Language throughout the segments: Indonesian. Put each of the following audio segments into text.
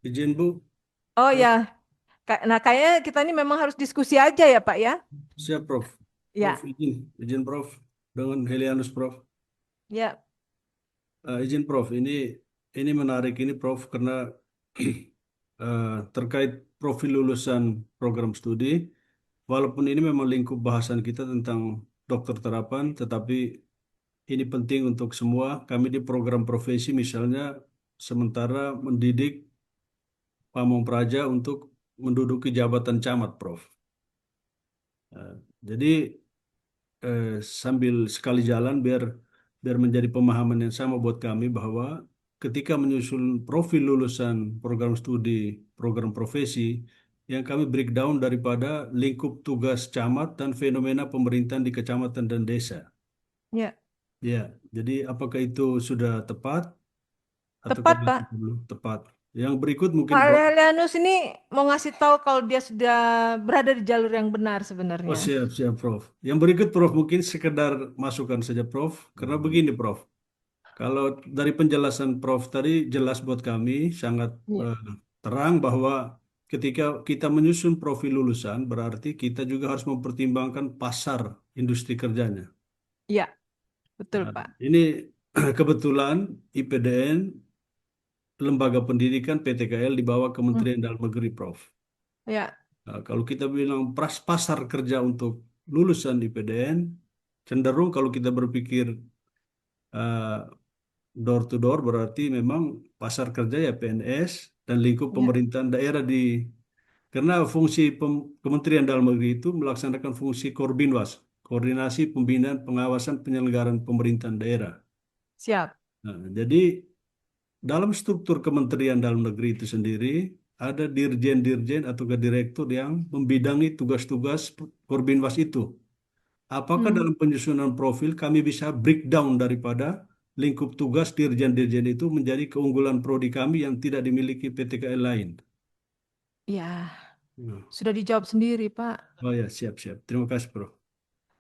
Izin Bu, Oh ya, ya, nah kayaknya kita ini memang harus diskusi aja ya Pak ya. siap Prof. Prof Ya, izin Prof. Dengan Helianus Prof. ya, Izin Prof, ini menarik ini Prof karena terkait profil lulusan program studi. Walaupun ini memang lingkup bahasan kita tentang dokter terapan, tetapi ini penting untuk semua. Kami di program profesi misalnya sementara mendidik pamong praja untuk menduduki jabatan camat, Prof. Eh, jadi eh, sambil sekali jalan biar biar menjadi pemahaman yang sama buat kami bahwa ketika menyusun profil lulusan program studi, program profesi, yang kami breakdown daripada lingkup tugas camat dan fenomena pemerintahan di kecamatan dan desa. ya. Ya, jadi apakah itu sudah tepat atau Tepat Pak. belum tepat? Yang berikut mungkin Pak Prof. Leanus ini mau ngasih tahu kalau dia sudah berada di jalur yang benar Oh, sebenarnya. siap, siap, Prof. Yang berikut, Prof, mungkin sekedar masukan saja, Prof. Karena begini, Prof. Kalau dari penjelasan Prof tadi jelas buat kami sangat Ya, eh, terang bahwa ketika kita menyusun profil lulusan, berarti kita juga harus mempertimbangkan pasar industri kerjanya. ya, betul Nah, Pak. ini kebetulan IPDN, Lembaga Pendidikan PTKL di bawah Hmm, Kementerian Dalam Negeri, Prof. Ya, Nah, kalau kita bilang pasar kerja untuk lulusan IPDN, cenderung kalau kita berpikir door to door berarti memang pasar kerja ya PNS dan lingkup ya, pemerintahan daerah karena fungsi Kementerian Dalam Negeri itu melaksanakan fungsi Korbinwas, koordinasi pembinaan pengawasan penyelenggaraan pemerintahan daerah. siap. Nah, jadi dalam struktur Kementerian Dalam Negeri itu sendiri ada dirjen-dirjen atau direktur yang membidangi tugas-tugas Korbinwas itu. Apakah Hmm, dalam penyusunan profil kami bisa breakdown daripada lingkup tugas dirjen-dirjen itu menjadi keunggulan prodi kami yang tidak dimiliki PTKL lain? Ya, Hmm. sudah dijawab sendiri Pak. Oh ya, siap-siap. Terima kasih, Bro.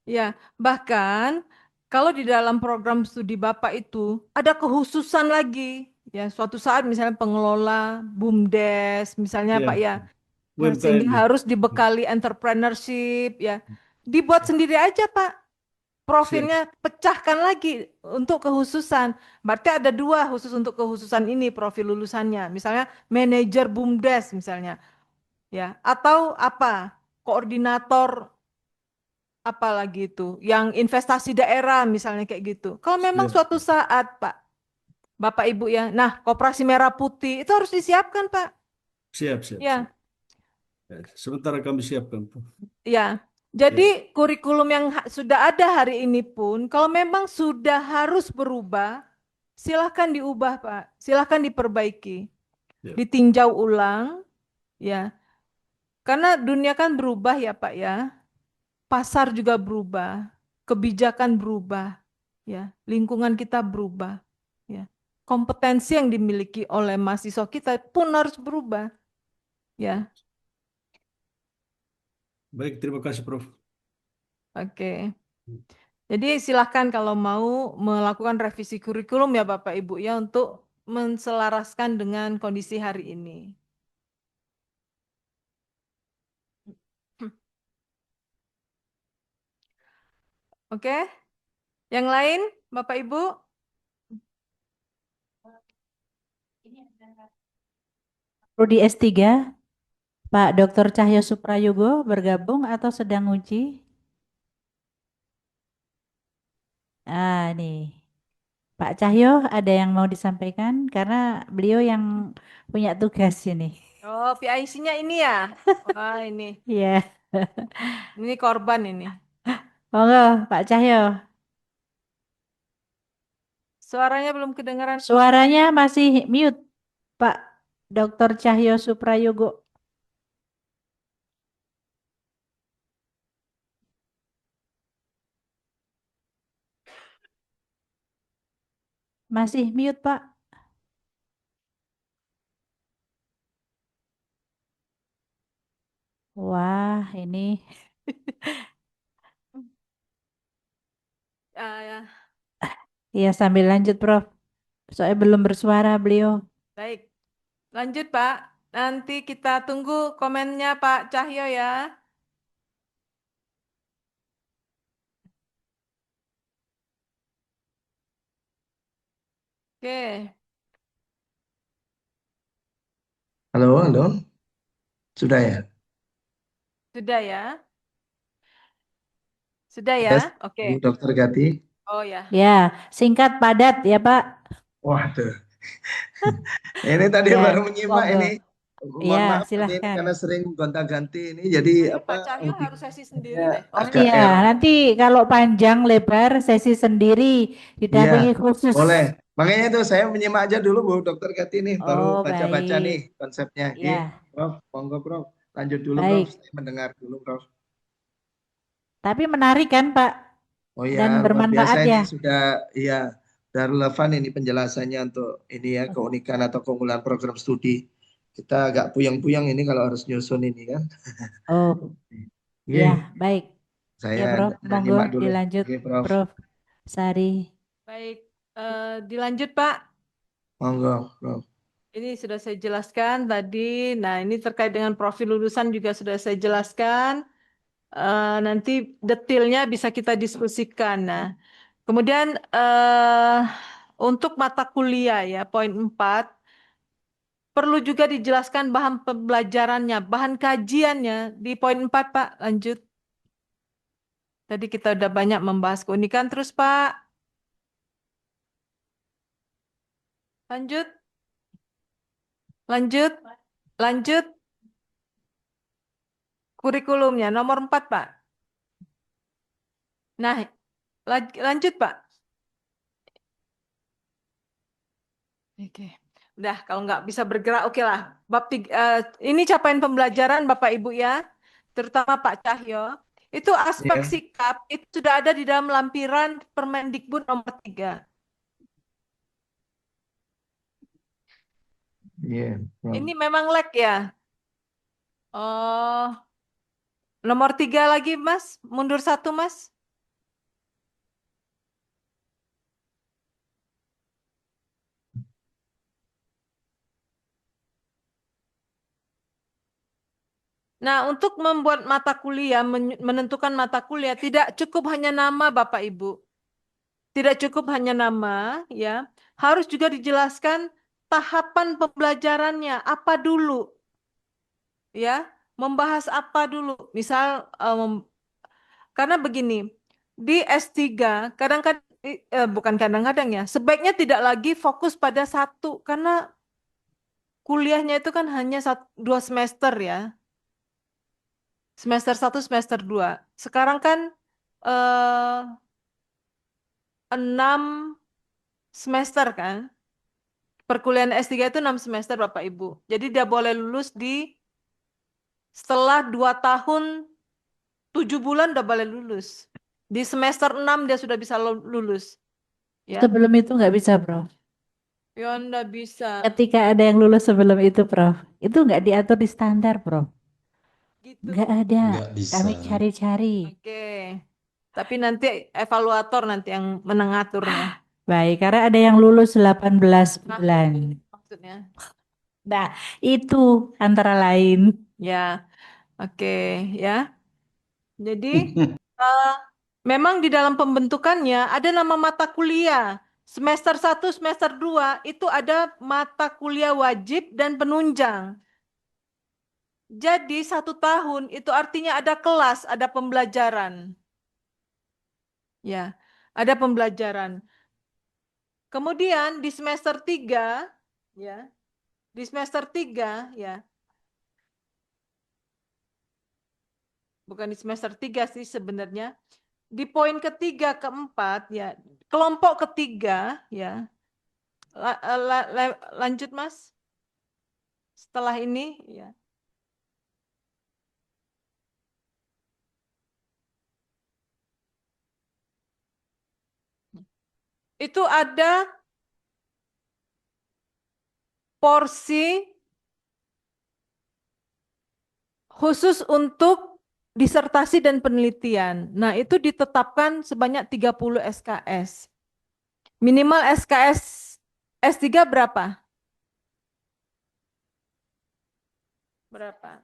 Ya, bahkan kalau di dalam program studi Bapak itu ada kekhususan lagi. Ya, suatu saat misalnya pengelola BUMDes, misalnya Pak Ya, ya, sehingga UMKM ya. harus dibekali entrepreneurship, ya, dibuat sendiri aja Pak. Siap, Profilnya pecahkan lagi untuk kekhususan. Berarti ada dua khusus untuk kekhususan ini profil lulusannya. Misalnya manajer BUMDes misalnya, ya, atau apa? Koordinator apalagi itu, yang investasi daerah misalnya kayak gitu. Kalau memang siap, suatu saat, Pak, Bapak Ibu ya, nah, Koperasi Merah Putih itu harus disiapkan, Pak. siap, siap, siap. Ya, Ya, sementara kami siapkan, Bro. ya. Jadi Ya, kurikulum yang sudah ada hari ini pun, kalau memang sudah harus berubah, silahkan diubah, Pak. Silahkan diperbaiki, ya. ditinjau ulang, ya. Karena dunia kan berubah ya, Pak ya. Pasar juga berubah, kebijakan berubah, ya, lingkungan kita berubah, ya. Kompetensi yang dimiliki oleh mahasiswa kita pun harus berubah, ya. Baik, terima kasih, Prof. Oke. Jadi silahkan kalau mau melakukan revisi kurikulum ya Bapak Ibu ya untuk menselaraskan dengan kondisi hari ini. Oke, yang lain Bapak Ibu? Prodi S3, Pak Dr. Cahyo Suprayogo bergabung atau sedang uji? Nih, Pak Cahyo ada yang mau disampaikan karena beliau yang punya tugas ini. Oh, PIC-nya ini ya? Wah, Iya, ini korban ini. monggo Pak Cahyo. Suaranya belum kedengaran. Suaranya masih mute, Pak Dr. Cahyo Suprayogo. Masih mute, Pak. Wah, ini Ya, ya sambil lanjut, Prof. Soalnya belum bersuara beliau. baik. Lanjut, Pak. Nanti kita tunggu komennya Pak Cahyo ya. Oke, Halo, halo. Sudah ya? sudah ya? Sudah ya? Yes, Oke. Bu Dokter Gati. Oh ya. Ya, singkat padat ya Pak. Waduh, ini tadi Ya, baru menyimak monggo. ini. Mohon Ya, maaf ini silahkan. karena sering gonta-ganti ini, jadi Kayaknya apa Pak Cahyo harus sesi sendiri audionya deh. Oh agak iya, error. nanti kalau panjang lebar sesi sendiri Iya, didampingi khusus. boleh. Makanya itu saya menyimak aja dulu Bu Dokter Gati nih, baru Oh, baca-baca nih baik. konsepnya. Oke, Ya, Prof, monggo Prof. Lanjut dulu Prof, baik. saya mendengar dulu Prof. Tapi menarik kan Pak Oh ya, dan luar biasa bermanfaat ini ya. sudah ya sudah relevan ini penjelasannya untuk ini ya keunikan atau keunggulan program studi. Kita agak puyeng-puyeng ini kalau harus nyusun ini kan. Oh, ya, Oke, baik. saya Ya, Prof. Monggo nyimak dulu. dilanjut, Oke, Prof. Prof. Sari. Baik, dilanjut Pak. Monggo, Prof. Ini sudah saya jelaskan tadi. Nah, ini terkait dengan profil lulusan juga sudah saya jelaskan. Nanti detailnya bisa kita diskusikan. Nah, kemudian untuk mata kuliah ya, poin 4, perlu juga dijelaskan bahan pembelajarannya, bahan kajiannya di poin 4, Pak. Lanjut. Tadi kita udah banyak membahas keunikan terus, Pak. Lanjut, lanjut, lanjut. Kurikulumnya nomor 4, Pak. Nah, lanjut, Pak. Oke. Udah, kalau nggak bisa bergerak, oke lah. Ini capaian pembelajaran Bapak Ibu ya, terutama Pak Cahyo. Itu aspek Ya, sikap, itu sudah ada di dalam lampiran Permendikbud nomor 3. iya, Prof. Ini memang lag ya. Oh, nomor 3 lagi Mas, mundur 1 Mas. Nah, untuk membuat mata kuliah, menentukan mata kuliah, tidak cukup hanya nama Bapak Ibu. Tidak cukup hanya nama, ya. Harus juga dijelaskan tahapan pembelajarannya, apa dulu, ya. Membahas apa dulu. Misal, karena begini, di S3, kadang-kadang, bukan kadang-kadang ya, sebaiknya tidak lagi fokus pada satu, karena kuliahnya itu kan hanya 2 semester ya. Semester 1, semester 2. Sekarang kan 6 semester kan. Perkuliahan S3 itu 6 semester Bapak Ibu. Jadi dia boleh lulus setelah 2 tahun 7 bulan udah boleh lulus. Di semester 6 dia sudah bisa lulus. Ya, Sebelum itu nggak bisa, Prof. ya enggak bisa. Ketika ada yang lulus sebelum itu, Prof. Itu nggak diatur di standar, Prof. Gitu. Nggak ada. Nggak bisa. Kami cari-cari. Oke. Tapi nanti evaluator nanti yang mengaturnya. Baik, karena ada yang lulus 18 Nah, bulan. maksudnya. Nah, itu antara lain. Ya, oke ya. Jadi eh, memang di dalam pembentukannya ada nama mata kuliah. Semester 1, semester 2 itu ada mata kuliah wajib dan penunjang. Jadi 1 tahun itu artinya ada kelas, ada pembelajaran. Ya, ada pembelajaran. Kemudian di semester 3, ya, di semester 3, ya, bukan di semester 3 sih sebenarnya. Di poin ketiga, keempat, ya, kelompok ketiga, ya, lanjut Mas. Setelah ini, ya. Itu ada porsi khusus untuk disertasi dan penelitian. Nah, itu ditetapkan sebanyak 30 SKS. Minimal SKS S3 berapa? Berapa?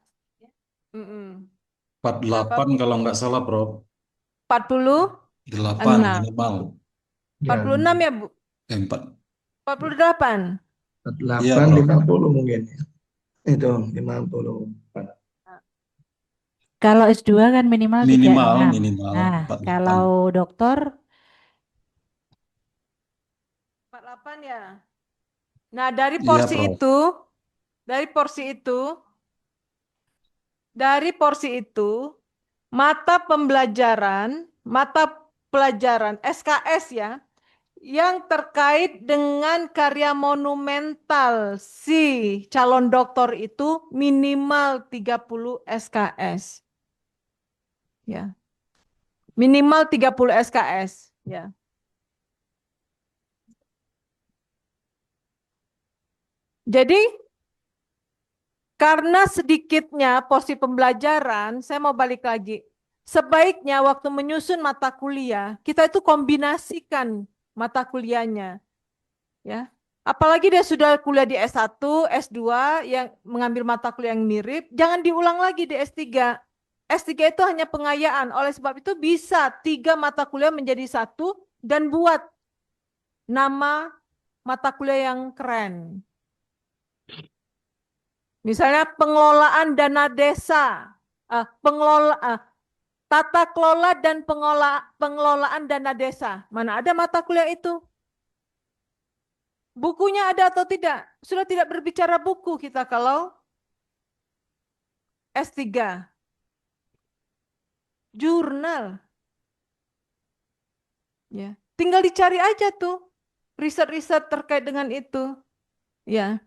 Mm-mm. 48 kalau nggak salah, Prof. 46, 8 minimal. 46 ya, Bu? 4. 48. 48, Prof. 50 mungkin ya. Itu 50. Kalau S2 kan minimal Minimal 36. Nah, 48. kalau doktor 48 ya. Nah, dari Iya, porsi Prof. itu, dari porsi itu, mata pelajaran SKS ya, yang terkait dengan karya monumental si calon doktor itu minimal 30 SKS. Ya. Minimal 30 SKS, ya. Jadi karena sedikitnya porsi pembelajaran, saya mau balik lagi. Sebaiknya waktu menyusun mata kuliah, kita itu kombinasikan mata kuliahnya. Ya. Apalagi dia sudah kuliah di S1, S2 yang mengambil mata kuliah yang mirip, jangan diulang lagi di S3. S3 itu hanya pengayaan, oleh sebab itu bisa 3 mata kuliah menjadi 1 dan buat nama mata kuliah yang keren. Misalnya pengelolaan dana desa, tata kelola dan pengelolaan dana desa. Mana ada mata kuliah itu? Bukunya ada atau tidak? Sudah tidak berbicara buku kita kalau S3. Jurnal. Ya. Tinggal dicari aja tuh riset-riset terkait dengan itu. Ya.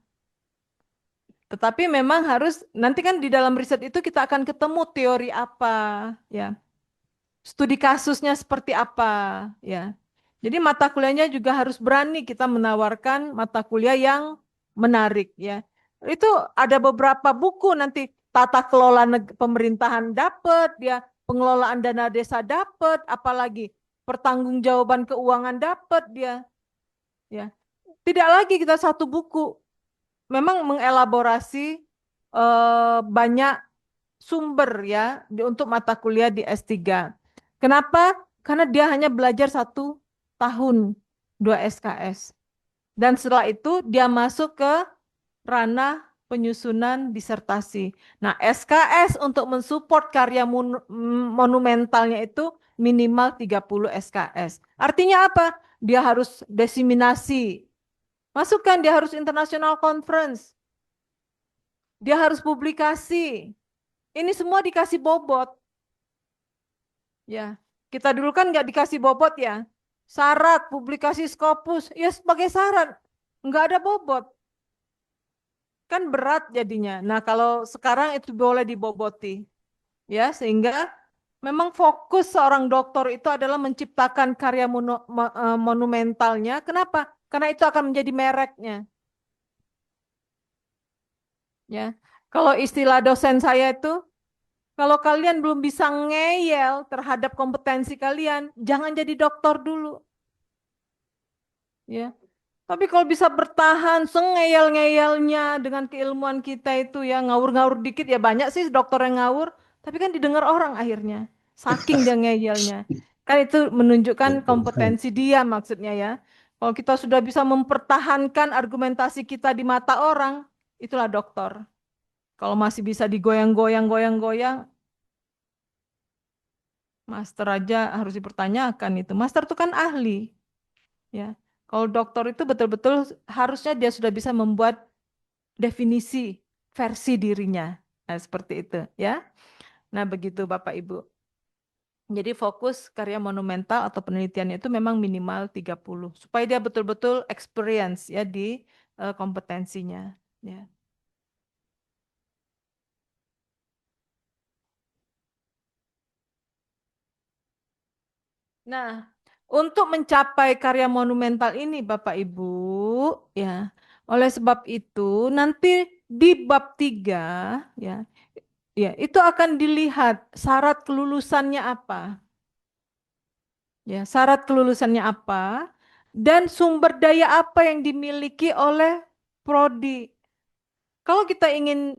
Tetapi memang harus, nanti kan di dalam riset itu kita akan ketemu teori apa, ya. Studi kasusnya seperti apa, ya. Jadi mata kuliahnya juga harus berani kita menawarkan mata kuliah yang menarik, ya. Itu ada beberapa buku nanti tata kelola pemerintahan dapat, ya, pengelolaan dana desa dapat, apalagi pertanggungjawaban keuangan dapat dia, ya. Tidak lagi kita satu buku, memang mengelaborasi banyak sumber ya untuk mata kuliah di S3. Kenapa? Karena dia hanya belajar 1 tahun 2 SKS. Dan setelah itu dia masuk ke ranah penyusunan disertasi. Nah, SKS untuk mensupport karya monumentalnya itu minimal 30 SKS. Artinya apa? Dia harus diseminasi. Masukkan, dia harus international conference. Dia harus publikasi. Ini semua dikasih bobot. Ya, kita dulu kan nggak dikasih bobot ya. Syarat publikasi Scopus, ya sebagai syarat. Nggak ada bobot. Kan berat jadinya. Nah, kalau sekarang itu boleh diboboti. Ya, sehingga memang fokus seorang doktor itu adalah menciptakan karya monumentalnya. Kenapa? Karena itu akan menjadi mereknya. Ya, kalau istilah dosen saya itu, kalau kalian belum bisa ngeyel terhadap kompetensi kalian, jangan jadi dokter dulu. Ya. Tapi kalau bisa bertahan sengeyel-ngeyelnya dengan keilmuan kita itu ya, ngawur-ngawur dikit ya, banyak sih dokter yang ngawur, tapi kan didengar orang akhirnya. Saking dia ngeyelnya. Kan itu menunjukkan kompetensi dia maksudnya ya. Kalau kita sudah bisa mempertahankan argumentasi kita di mata orang, itulah dokter. Kalau masih bisa digoyang-goyang, master aja harus dipertanyakan itu. Master itu kan ahli. Ya. Kalau dokter itu betul-betul harusnya dia sudah bisa membuat definisi versi dirinya. Nah, seperti itu ya. Nah, begitu Bapak Ibu. Jadi fokus karya monumental atau penelitiannya itu memang minimal 30 supaya dia betul-betul experience ya di kompetensinya ya. Nah, untuk mencapai karya monumental ini Bapak Ibu, ya, oleh sebab itu nanti di bab 3, ya, itu akan dilihat syarat kelulusannya apa. Ya, syarat kelulusannya apa dan sumber daya apa yang dimiliki oleh prodi. Kalau kita ingin